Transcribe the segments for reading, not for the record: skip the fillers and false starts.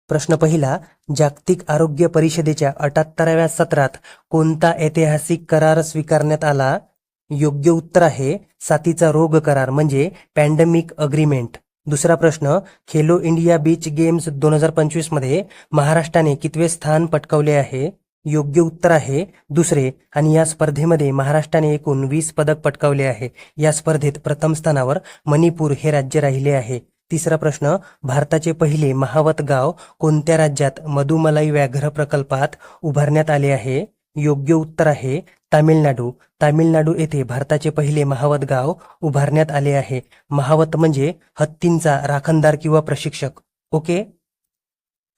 प्रश्न पहिला, जागतिक आरोग्य परिषदेच्या 78व्या सत्रात कोणता ऐतिहासिक करार स्वीकारण्यात आला? योग्य उत्तर आहे साथीचा रोग करार म्हणजे पॅन्डेमिक अग्रीमेंट. दुसरा प्रश्न, खेलो इंडिया बीच गेम्स 2025 मध्ये महाराष्ट्राने कितवे स्थान पटकावले आहे? योग्य उत्तर आहे दुसरे आणि या स्पर्धेमध्ये महाराष्ट्राने एकूण 20 पदक पटकावले आहे. या स्पर्धेत प्रथम स्थानावर मणिपूर हे राज्य राहिले आहे. तिसरा प्रश्न, भारताचे पहिले महावत गाव कोणत्या राज्यात मधुमलाई व्याघ्र प्रकल्पात उभारण्यात आले आहे? योग्य उत्तर आहे तामिळनाडू. तामिळनाडू येथे भारताचे पहिले महावत गाव उभारण्यात आले आहे. महावत म्हणजे हत्तींचा राखणदार किंवा प्रशिक्षक. ओके.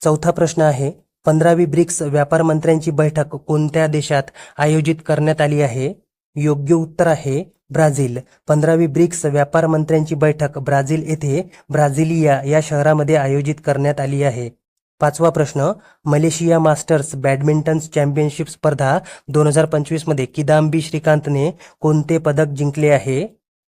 चौथा प्रश्न आहे, 15वी ब्रिक्स व्यापार मंत्र्यांची बैठक कोणत्या देशात आयोजित करण्यात आली आहे? योग्य उत्तर आहे ब्राझील. 15वी ब्रिक्स व्यापार मंत्र्यांची बैठक ब्राझील येथे ब्राझिलिया या शहरामध्ये आयोजित करण्यात आली आहे. पाचवा प्रश्न, मलेशिया मास्टर्स बॅडमिंटन चॅम्पियनशिप स्पर्धा 2025 मध्ये किदांबी श्रीकांतने कोणते पदक जिंकले आहे?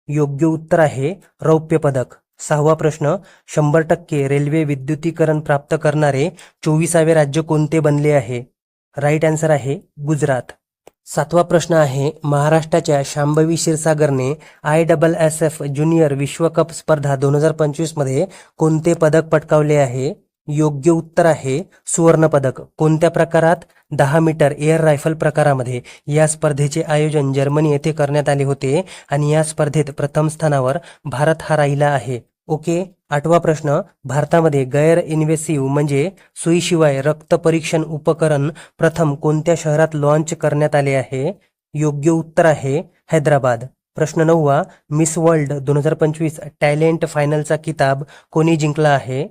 योग्य उत्तर आहे रौप्य पदक. सहावा प्रश्न, 100% रेल्वे विद्युतीकरण प्राप्त करणारे 24वे राज्य कोणते बनले आहे? राईट आन्सर आहे गुजरात. सातवा प्रश्न आहे, महाराष्ट्राच्या शांभवी क्षीरसागरने ISSF ज्युनियर विश्वकप स्पर्धा 2025 मध्ये कोणते पदक पटकावले आहे? योग्य उत्तर आहे सुवर्ण पदक. कोणत्या प्रकारात? 10 मीटर एअर रायफल प्रकारामध्ये. या स्पर्धेचे आयोजन जर्मनी येथे करण्यात आले होते आणि या स्पर्धेत प्रथम स्थानावर भारत हा राहिला आहे. ओके. आठवा प्रश्न, भारतामध्ये गैर इन्व्हेसिव्ह म्हणजे सुईशिवाय रक्त परीक्षण उपकरण प्रथम कोणत्या शहरात लॉन्च करण्यात आले आहे? योग्य उत्तर आहे हैदराबाद. प्रश्न 9वा, मिस वर्ल्ड 2025 टॅलेंट फायनलचा किताब कोणी जिंकला आहे?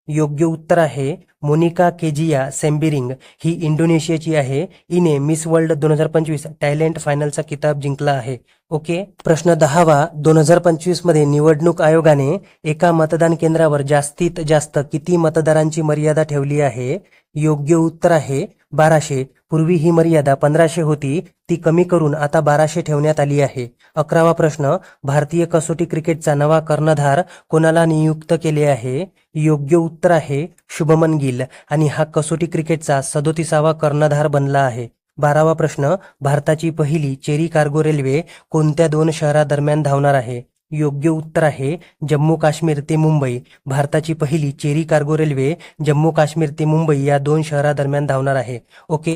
योग्य उत्तर आहे मोनिका केजिया सेम्बिरिंग. ही इंडोनेशियाची आहे. हिने मिस वर्ल्ड 2025 टॅलेंट फायनलचा किताब जिंकला आहे. ओके. प्रश्न 10वा, 2025 मध्ये निवडणूक आयोगाने एका मतदान केंद्रावर जास्तीत जास्त किती मतदारांची मर्यादा ठेवली आहे? योग्य उत्तर आहे 1200. पूर्वी ही मर्यादा 1500 होती, ती कमी करून आता 1200 ठेवण्यात आली आहे. 11वा प्रश्न, भारतीय कसोटी क्रिकेटचा नवा कर्णधार कोणाला नियुक्त केले आहे? योग्य उत्तर आहे शुभमन गिल आणि हा कसोटी क्रिकेटचा 37वा कर्णधार बनला आहे. 12वा प्रश्न, भारताची पहिली चेरी कार्गो रेल्वे कोणत्या 2 शहरादरम्यान धावणार आहे? योग्य उत्तर आहे जम्मू काश्मीर ते मुंबई. भारताची पहिली cherry cargo railway Jammu Kashmir ते मुंबई या 2 शहरादरम्यान धावणार आहे. ओके.